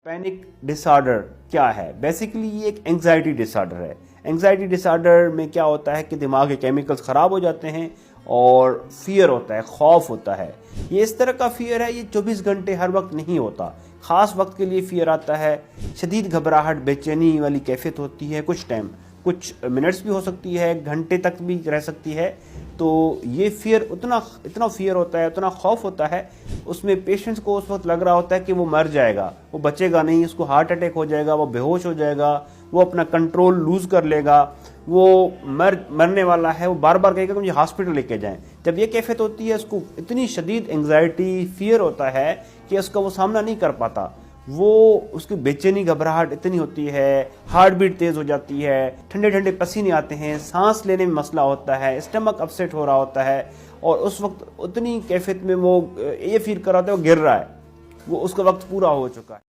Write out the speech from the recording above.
Panic disorder क्या है? Basically ये एक एंग्जाइटी डिसऑर्डर है। एंग्जाइटी डिसऑर्डर में क्या होता है कि दिमाग के केमिकल्स खराब हो जाते हैं और फियर होता है, खौफ होता है। ये इस तरह का फियर है, ये 24 घंटे हर वक्त नहीं होता, खास वक्त के लिए फियर आता है। शदीद घबराहट, बेचैनी वाली कैफियत होती है, कुछ टाइम, कुछ मिनट्स भी हो सकती है, घंटे तक भी रह सकती है। तो ये फियर इतना फियर होता है, इतना खौफ होता है, उसमें पेशेंट्स को उस वक्त लग रहा होता है कि वो मर जाएगा, वो बचेगा नहीं, उसको हार्ट अटैक हो जाएगा, वो बेहोश हो जाएगा, वो अपना कंट्रोल लूज कर लेगा, वो मरने वाला है, वो बार बार कहेगा कि मुझे हॉस्पिटल लेके जाएं। जब ये कैफियत होती है, उसको इतनी शदीद एंग्जाइटी, फियर होता है कि उसका वो सामना नहीं कर पाता। वो उसकी बेचैनी, घबराहट इतनी होती है, हार्ट बीट तेज हो जाती है, ठंडे ठंडे पसीने आते हैं, सांस लेने में मसला होता है, स्टमक अपसेट हो रहा होता है, और उस वक्त उतनी कैफियत में वो ये फील कर रहा होता है वो गिर रहा है, वो उसका वक्त पूरा हो चुका है।